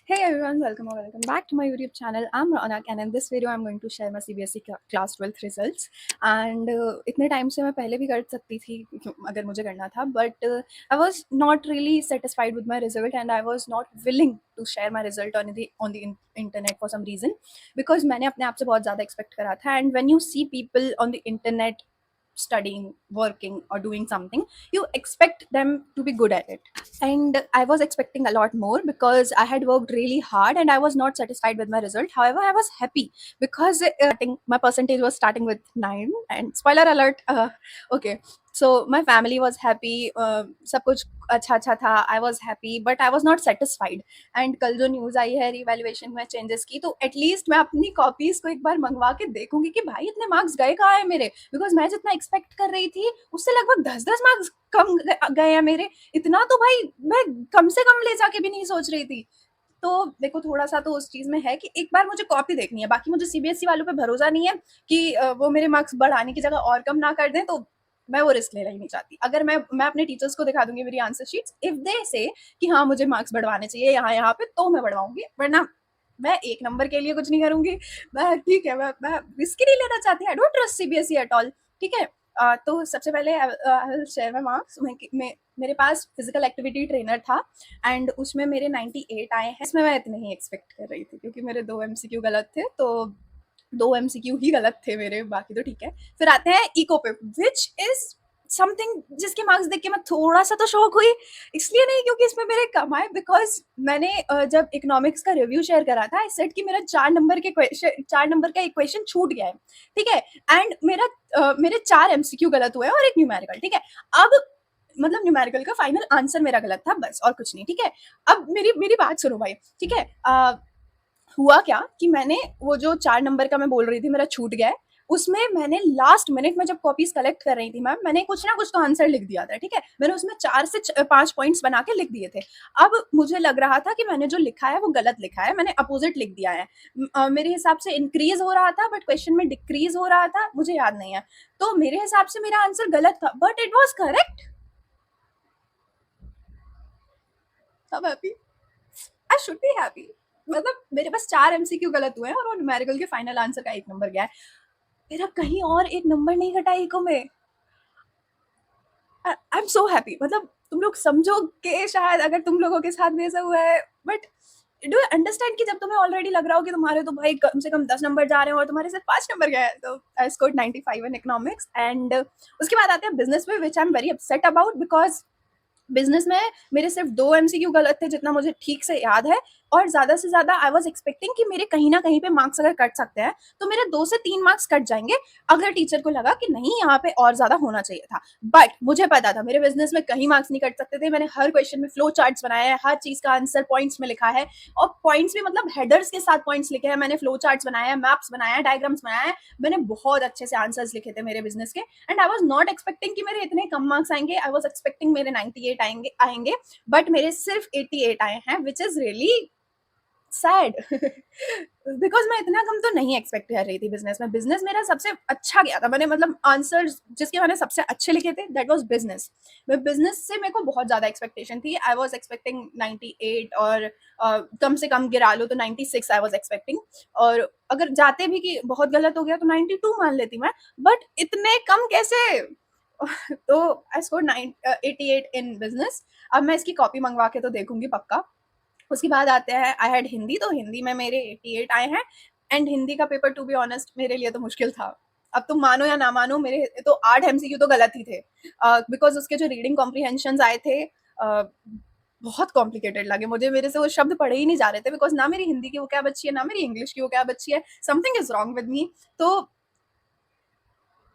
Hey everyone, welcome or welcome back to my YouTube channel. I'm Ronak and in this video I'm going to share my CBSE class 12th results. And इतने time से मैं पहले भी कर सकती थी अगर मुझे करना था, but I was not really satisfied with my result and I was not willing to share my result on the internet for some reason because मैंने अपने आप से बहुत ज़्यादा expect करा था. And when you see people on the internet studying, working or doing something, you expect them to be good at it. And I was expecting a lot more because I had worked really hard and I was not satisfied with my result. However, I was happy because my percentage was starting with 9. And spoiler alert, okay, so my family was happy, सब कुछ अच्छा था. I was happy but I was not satisfied. And कल जो news आई है revaluation में changes की, तो एटलीस्ट मैं अपनी कॉपीज को एक बार मंगवा के देखूंगी कि भाई इतने मार्क्स गए कहाँ है मेरे, बिकॉज मैं जितना एक्सपेक्ट कर रही थी उससे लगभग 10-10 मार्क्स कम गए हैं मेरे. इतना तो भाई मैं कम से कम ले जाके भी नहीं सोच रही थी. तो देखो थोड़ा सा तो उस चीज में है कि एक बार मुझे कॉपी देखनी है. बाकी मुझे सीबीएसई वालों पे भरोसा नहीं है कि वो मेरे मार्क्स बढ़ाने की जगह और कम ना कर दें, तो मैं वो रिस्क लेना ही नहीं चाहती. अगर मैं अपने टीचर्स को दिखा दूंगी मेरी आंसर शीट्स, इफ दे से कि हाँ मुझे मार्क्स बढ़वाने चाहिए यहाँ पे, तो मैं बढ़वाऊंगी, वरना मैं एक नंबर के लिए कुछ नहीं करूंगी. मैं ठीक है, मैं रिस्क ही नहीं लेना चाहती. आई don't trust CBSE at all. ठीक है. तो सबसे पहले I will share my marks. मेरे पास फिजिकल एक्टिविटी ट्रेनर था एंड उसमें मेरे 98 आए हैं. इसमें मैं इतने ही एक्सपेक्ट कर रही थी क्योंकि मेरे 2 एमसीक्यू गलत थे, तो 2 एमसीक्यू ही गलत थे मेरे, बाकी तो ठीक है. फिर आते हैं इको पे, विच इज समथिंग जिसके मार्क्स देख के मैं थोड़ा सा तो शॉक हुई. इसलिए नहीं क्योंकि इसमें मेरे कम आए, बिकॉज मैंने जब इकोनॉमिक्स का रिव्यू शेयर करा था, आई सेड कि मेरा 4 नंबर का एक क्वेश्चन छूट गया है. ठीक है. एंड मेरे 4 एमसीक्यू गलत हुए और एक न्यूमेरिकल. ठीक है. अब मतलब न्यूमेरिकल का फाइनल आंसर मेरा गलत था, बस और कुछ नहीं. ठीक है. अब मेरी बात सुनो भाई. ठीक है. हुआ क्या कि मैंने वो जो 4 नंबर का मैं बोल रही थी मेरा छूट गया है, उसमें मैंने लास्ट मिनट में जब कॉपीज कलेक्ट कर रही थी मैम, मैंने कुछ ना कुछ तो आंसर लिख दिया था. ठीक है. मैंने उसमें 4 से 5 पॉइंट्स बना के लिख दिए थे. अब मुझे लग रहा था कि मैंने जो लिखा है वो गलत लिखा है, मैंने अपोजिट लिख दिया है. मेरे हिसाब से इंक्रीज हो रहा था बट क्वेश्चन में डिक्रीज हो रहा था, मुझे याद नहीं है. तो मेरे हिसाब से मेरा आंसर गलत था बट इट वॉज करेक्ट. अब happy, I should be happy. मतलब मेरे पास 4 एमसीक्यू गलत हुए हैं और वो न्यूमेरिकल के फाइनल आंसर का 1 नंबर गया है. मेरा कहीं और 1 नंबर नहीं घटा इको में. आई एम सो हैप्पी. मतलब तुम लोग समझोगे शायद अगर तुम लोगों के साथ भी ऐसा हुआ है, बट डू यू अंडरस्टैंड कि जब तुम्हें ऑलरेडी लग रहा हो कि तुम्हारे तो भाई कम से कम 10 नंबर जा रहे हैं और तुम्हारे सिर्फ 5 नंबर गए हैं. तो I scored 95 in economics. And उसके बाद आते हैं बिजनेस में, which I am very upset about, because business में मेरे सिर्फ 2 एमसीक्यू गलत थे जितना मुझे ठीक से याद है, और ज्यादा से ज्यादा आई वाज एक्सपेक्टिंग कि मेरे कहीं ना कहीं पे मार्क्स अगर कट सकते हैं तो मेरे 2 से 3 मार्क्स कट जाएंगे अगर टीचर को लगा कि नहीं यहाँ पे और ज्यादा होना चाहिए था. बट मुझे पता था मेरे बिजनेस में कहीं मार्क्स नहीं कट सकते थे. मैंने हर क्वेश्चन में फ्लो चार्ट्स बनाए हैं, हर चीज का आंसर पॉइंट्स में लिखा है, और पॉइंट्स भी मतलब हेडर्स के साथ पॉइंट्स लिखे हैं. मैंने फ्लो चार्ट्स बनाए हैं, मैप्स बनाए हैं, डायग्राम्स बनाए हैं. मैंने बहुत अच्छे से आंसर्स लिखे थे मेरे बिजनेस के. And I was not expecting कि मेरे इतने कम मार्क्स आएंगे. आई वाज एक्सपेक्टिंग मेरे 98 आएंगे, बट मेरे सिर्फ 88 आए हैं, which is really sad. Because मैं इतना कम तो नहीं एक्सपेक्ट कर रही थी बिजनेस में. बिजनेस मेरा सबसे अच्छा गया था. मैंने मतलब आंसर्स जिसके मैंने सबसे अच्छे लिखे थे, दैट वाज बिजनेस. बिजनेस से मेरे को बहुत ज्यादा एक्सपेक्टेशन थी. आई वाज एक्सपेक्टिंग 98, और कम से कम गिरा लो तो 96 आई वाज एक्सपेक्टिंग. और अगर जाते भी कि बहुत गलत हो गया तो 92 मान लेती मैं, बट इतने कम कैसे. तो आई स्कोर 88 इन बिजनेस. अब मैं इसकी कॉपी मंगवा के तो देखूंगी पक्का. उसके बाद आते हैं आई हैड हिंदी. तो हिंदी में मेरे 88 आए हैं. एंड हिंदी का पेपर टू बी ऑनेस्ट मेरे लिए तो मुश्किल था. अब तुम मानो या ना मानो, मेरे तो 8 एमसीक्यू तो गलत ही थे, बिकॉज उसके जो रीडिंग कॉम्प्रीहेंशन आए थे बहुत कॉम्प्लिकेटेड लगे मुझे. मेरे से वो शब्द पढ़े ही नहीं जा रहे थे, बिकॉज ना मेरी हिंदी की वो क्या बच्ची है, ना मेरी इंग्लिश की वो क्या बच्ची है. Something is wrong with me. तो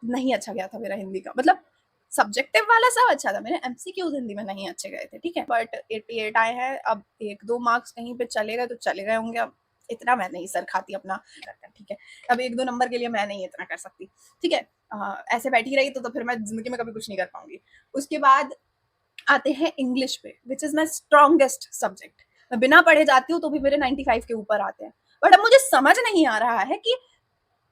नहीं अच्छा गया था मेरा हिंदी का. मतलब सब्जेक्टिव वाला सब अच्छा था, मेरे एमसीक्यूज हिंदी में नहीं अच्छे गए थे. ठीक है. बट 88 आए हैं. अब 1-2 मार्क्स कहीं पे चले गए तो चले गए होंगे. अब इतना मैं नहीं सर खाती अपना. ठीक है. अब 1-2 नंबर के लिए मैं नहीं इतना कर सकती. ठीक है. ऐसे बैठी रही तो फिर मैं जिंदगी में कभी कुछ नहीं कर पाऊंगी. उसके बाद आते हैं इंग्लिश पे, which is my strongest subject. मैं बिना पढ़े जाती हूँ तो भी मेरे 95 के ऊपर आते हैं. बट अब मुझे समझ नहीं आ रहा है कि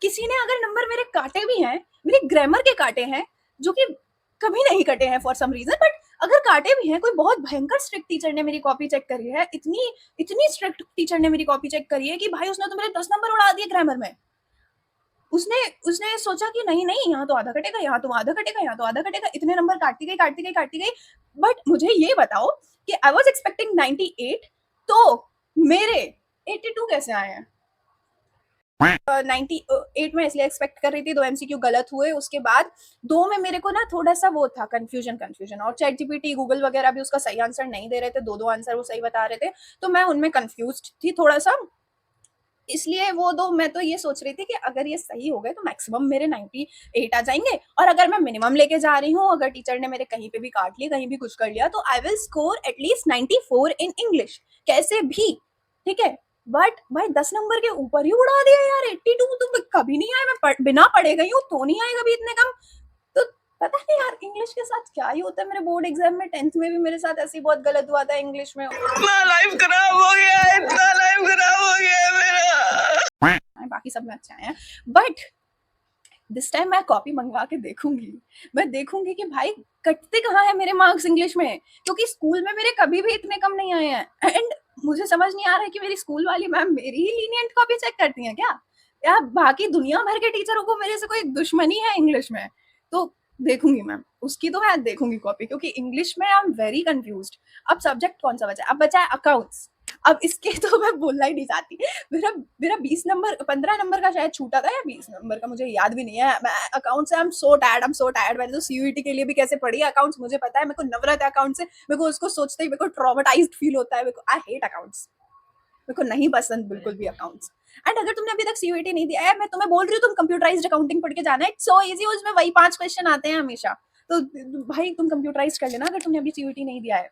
किसी ने अगर नंबर मेरे काटे भी हैं, मेरे ग्रामर के काटे हैं जो कि कभी नहीं कटे हैं फॉर सम रीजन, बट अगर काटे भी हैं, कोई बहुत भयंकर स्ट्रिक्ट टीचर ने मेरी कॉपी चेक करी है, इतनी इतनी स्ट्रिक्ट टीचर ने मेरी कॉपी चेक करी है कि भाई उसने तो मेरे 10 नंबर उड़ा दिए ग्रामर में। उसने उसने सोचा कि नहीं नहीं, यहाँ तो आधा कटेगा, यहाँ तो आधा कटेगा, यहाँ तो आधा कटेगा, इतने नंबर काटती गई काटती गई काटती गई। बट मुझे ये बताओ कि आई वॉज एक्सपेक्टिंग 98, तो मेरे 82 कैसे आए हैं? 98 में इसलिए एक्सपेक्ट कर रही थी, 2 एमसीक्यू गलत हुए, उसके बाद 2 में मेरे को ना थोड़ा सा वो था, कंफ्यूजन, और चैट जीपीटी गूगल वगैरह भी उसका सही आंसर नहीं दे रहे थे, 2 आंसर वो सही बता रहे थे, तो मैं उनमें कंफ्यूज थी थोड़ा सा। इसलिए वो 2 मैं तो ये सोच रही थी कि अगर ये सही हो गए तो मैक्सिमम मेरे 98 आ जाएंगे, और अगर मैं मिनिमम लेके जा रही हूँ, अगर टीचर ने मेरे कहीं पे भी काट लिया, कहीं भी कुछ कर लिया, तो I will score at least 94 in English, कैसे भी, ठीक है। बट भाई 10 नंबर के ऊपर ही उड़ा दिया यार, 82 तो कभी नहीं आया, मैं बिना पढ़े गई हूँ तो नहीं आए कभी इतने कम। तो पता नहीं यार इंग्लिश के साथ क्या ही होता है, मेरे बोर्ड एग्जाम में 10th में भी मेरे साथ ऐसे ही बहुत गलत हुआ था इंग्लिश में। इतना लाइफ खराब हो गया है, इतना लाइफ खराब हो गया है मेरा। बाकी सब में अच्छा है, बट दिस टाइम मैं कॉपी मंगवा के देखूंगी, मैं देखूंगी कि भाई कटते कहाँ है मेरे मार्क्स इंग्लिश में, क्योंकि स्कूल में मेरे कभी भी इतने कम नहीं आए हैं। एंड मुझे समझ नहीं आ रहा है कि मेरी स्कूल वाली मैम मेरी ही लीनियंट कॉपी चेक करती हैं क्या, या बाकी दुनिया भर के टीचरों को मेरे से कोई दुश्मनी है इंग्लिश में। तो देखूंगी मैम उसकी, तो मैं देखूंगी कॉपी, क्योंकि इंग्लिश में आई एम वेरी कंफ्यूज्ड। अब सब्जेक्ट कौन सा बचा है? अब बचा है अकाउंट्स। अब इसके तो मैं बोलना ही नहीं चाहती। मेरा मेरा 20 नंबर 15 नंबर का शायद छूटा था, या 20 नंबर का, मुझे याद भी नहीं है। मैं अकाउंट से आई एम सो टायर्ड। मैंने तो सीयूईटी के लिए भी कैसे पढ़ी अकाउंट्स मुझे पता है। मेरे को नफरत है अकाउंट से, मेरे को उसको सोचते ही मेरे को ट्रॉमेटाइज्ड फील होता है। मेरे को आई हेट अकाउंट्स, मेरे को नहीं पसंद बिल्कुल भी अकाउंट्स। एंड अगर तुमने अभी तक सीयूईटी नहीं दिया है, मैं तुम्हें बोल रही हूँ तुम कंप्यूटराइज्ड अकाउंटिंग पढ़ के जाना है, इट्स सो इजी, उसमें वही 5 क्वेश्चन आते हैं हमेशा। तो भाई तुम कंप्यूटराइज कर लेना अगर तुमने अभी सीयूईटी नहीं दिया है,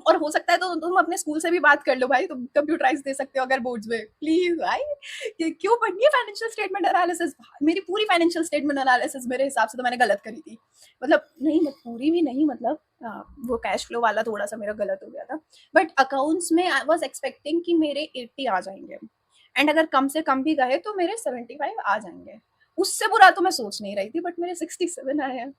और हो सकता है तो तुम अपने स्कूल से भी बात कर लो भाई, तुम कंप्यूटराइज दे सकते हो अगर बोर्ड्स में, प्लीज भाई। क्यों पढ़नी है फाइनेंशियल स्टेटमेंट एनालिसिस? मेरी पूरी फाइनेंशियल स्टेटमेंट एनालिसिस मेरे हिसाब से तो मैंने गलत करी थी, मतलब नहीं पूरी भी नहीं, मतलब वो कैश फ्लो वाला थोड़ा सा मेरा गलत हो गया था। बट अकाउंट्स में आई वॉज एक्सपेक्टिंग कि मेरे 80 आ जाएंगे, एंड अगर कम से कम भी गए तो मेरे 75 आ जाएंगे। उससे बुरा तो मैं सोच नहीं रही थी, बट मेरे 67 आए हैं।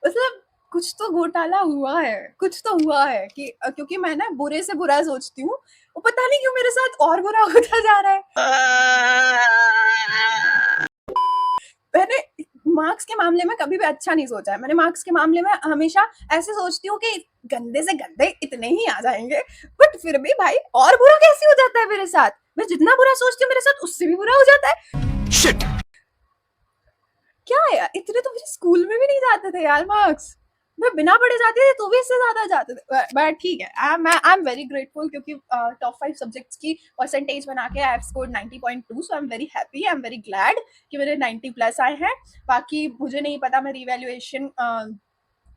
मतलब कुछ तो घोटाला हुआ है, कुछ तो हुआ है कि क्योंकि मैं ना बुरे से बुरा सोचती हूँ, वो पता नहीं क्यों मेरे साथ और बुरा होता जा रहा है। मैंने मार्क्स के मामले में कभी भी अच्छा नहीं सोचा है। मैंने मार्क्स के मामले में हमेशा ऐसे सोचती हूँ कि गंदे से गंदे इतने ही आ जाएंगे, बट फिर भी भाई और बुरा कैसे हो जाता है मेरे साथ। मैं जितना बुरा सोचती हूँ मेरे साथ उससे भी बुरा हो जाता है। Shit. क्या है यार, इतने तो मुझे स्कूल में भी नहीं जाते थे यार मार्क्स, मैं बिना पढ़े जाती थी तो भी इससे ज्यादा जाते थे। बट ठीक है, आई एम वेरी ग्रेटफुल, क्योंकि टॉप 5 सब्जेक्ट्स की परसेंटेज बना के I have scored 90.2, so I am very happy, I am very glad कि मेरे 90 प्लस आए हैं। बाकी मुझे नहीं पता, मैं रिवैल्यूएशन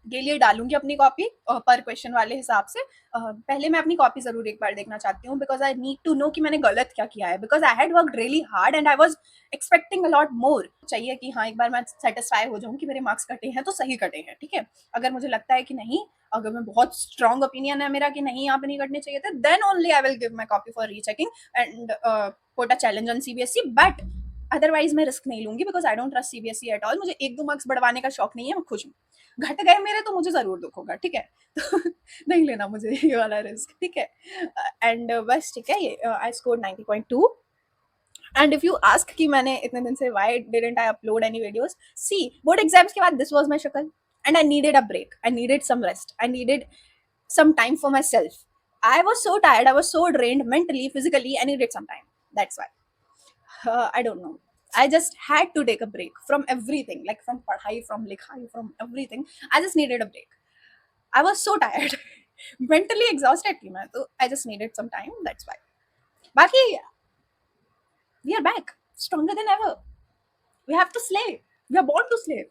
के लिए डालूंगी अपनी कॉपी पर क्वेश्चन वाले हिसाब से। पहले मैं अपनी कॉपी जरूर एक बार देखना चाहती हूँ, because I need to know कि मैंने गलत क्या किया है, because I had work really hard and I was expecting a lot more. चाहिए कि हाँ एक बार मैं सेटिस्फाई हो जाऊँ कि मेरे मार्क्स कटे हैं तो सही कटे हैं, ठीक है। अगर मुझे लगता है कि नहीं, अगर मैं बहुत स्ट्रॉन्ग ओपिनियन है मेरा कि नहीं यहाँ पे नहीं कटने चाहिए थे, then only I will give my copy for rechecking and put a challenge on CBSE. But otherwise मैं रिस्क नहीं लूंगी, because I don't trust CBSE at all. मुझे 1-2 मार्क्स बढ़वाने का शौक नहीं है, मैं खुश हूँ। घट गए मेरे तो मुझे जरूर दुख होगा, ठीक है। तो नहीं लेना मुझे ये वाला रिस्क, ठीक है। एंड बस ठीक है, ये I score 90.2। And if you ask कि मैंने इतने दिन से why didn't I upload any videos, see board exams के बाद दिस वाज माय शक्ल, and I needed a break, I needed some rest, I needed some time for myself. I was so tired, I was so drained mentally, physically, I needed some time. That's why. I don't know. I just had to take a break from everything, like from padhai, from likhai, from everything. I just needed a break. I was so tired, mentally exhausted. So I just needed some time. That's why. Baki, we are back, stronger than ever. We have to slay. We are born to slay.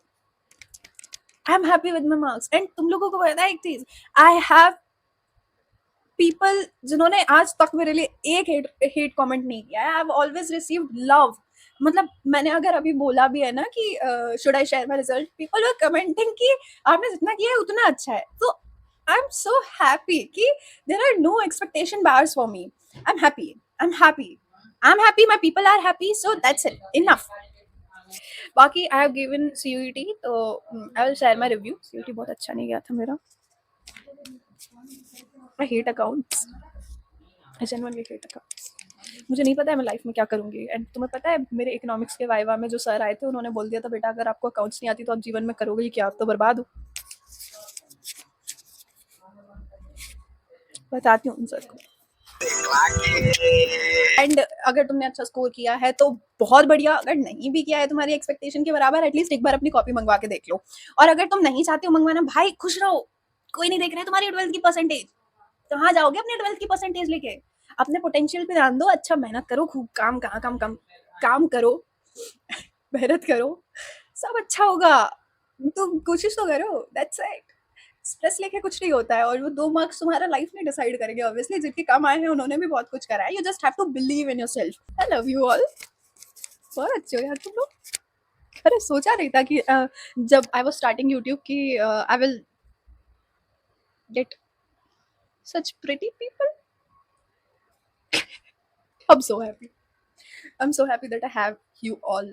I'm happy with my marks. And तुम लोगों को पता है एक चीज, I have people जिन्होंने आज तक मेरे लिए एक हेट कमेंट नहीं किया है। I have always received love. मतलब मैंने अगर अभी बोला भी है ना कि should I share my result, people were commenting कि आपने जितना किया है उतना अच्छा है। तो आई एम सो हैप्पी कि there are no expectation bars for me. I am happy, I am happy, I am happy, my people are happy, so that's it, enough. बाकी आई हैव गिवन सीयूईटी, तो I will share my review. CUET बहुत अच्छा नहीं गया था मेरा। I hate accounts, I genuinely hate accounts. मुझे नहीं पता है मैं लाइफ में क्या करूंगी। एंड तुम्हें पता है मेरे इकोनॉमिक्स के वाइवा में जो सर आए थे उन्होंने बोल दिया था, बेटा अगर आपको अकाउंट्स नहीं आती तो आप जीवन में करोगे ही क्या, आप तो बर्बाद हो। बताती हूँ उन सर को। एंड अगर तुमने अच्छा स्कोर किया है तो बहुत बढ़िया, अगर नहीं भी किया है तुम्हारी एक्सपेक्टेशन के बराबर, एटलीस्ट एक बार अपनी कॉपी मंगवा के देख लो। और अगर तुम नहीं चाहते हो मंगवाना, भाई खुश रहो, कोई नहीं देख रहा है तुम्हारी 12th की परसेंटेज। कहाँ जाओगे अपने 12th की परसेंटेज लेके? अपने पोटेंशियल पे ध्यान दो, अच्छा मेहनत करो, खूब काम कहाँ काम काम काम करो, मेहनत करो, सब अच्छा होगा। तुम कोशिश तो करो, दैट्स इट। स्ट्रेस लेके कुछ नहीं होता है, और वो 2 मार्क्स तुम्हारा लाइफ नहीं डिसाइड करेंगे। ऑब्वियसली जिनके कम आए हैं उन्होंने भी बहुत कुछ करा है। You just have to believe in yourself. I love you all. बहुत अच्छे हो यार तुम लोग। अरे सोचा नहीं था कि जब आई वाज स्टार्टिंग यूट्यूब की I will get such pretty people. I am so happy, I am so happy that I have you all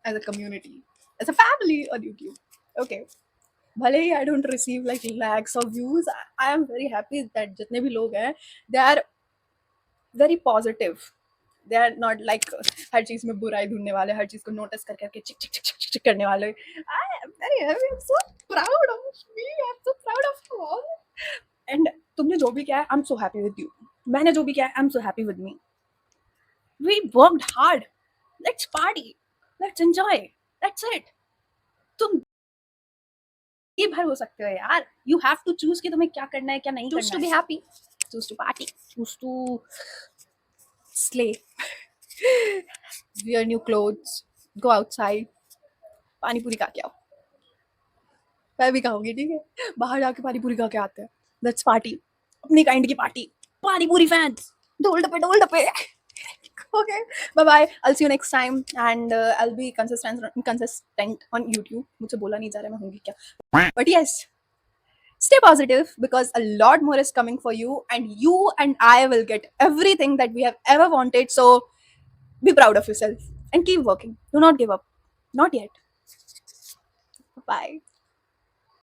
as a community, as a family on YouTube. Okay, भले ही I don't receive like lakhs of views, I am very happy that जितने भी लोग हैं they are very positive. They are not like हर चीज में बुराई ढूंढने वाले, हर चीज को नोटिस कर करके चिक चिक चिक चिक चिक करने वाले। I am very happy, I am so proud of me, I am so proud of you all. And तुमने जो भी किया है I am so happy with you, मैंने जो भी किया है I am so happy with me. We worked hard, let's party, let's enjoy, that's it. तुम ये भर हो सकते हो यार। यू हैव टू चूज कि तुम्हें क्या करना है क्या नहीं करना है। Choose to be happy, choose to party, choose to slay, wear new clothes, go outside, पानी पूरी खा के आओ। मैं भी खाऊंगी, ठीक है, बाहर जाके पानी पूरी खा के आते हैं। लेट्स पार्टी, अपनी काइंड की पार्टी, पानी पूरी फैंस, डोल डपे। Okay, bye bye, I'll see you next time, and I'll be consistent on YouTube। मुझे बोला नहीं जा रहा मैं होंगी क्या, but yes, stay positive because a lot more is coming for you, and you and I will get everything that we have ever wanted. So be proud of yourself and keep working. Do not give up. Not yet. Bye.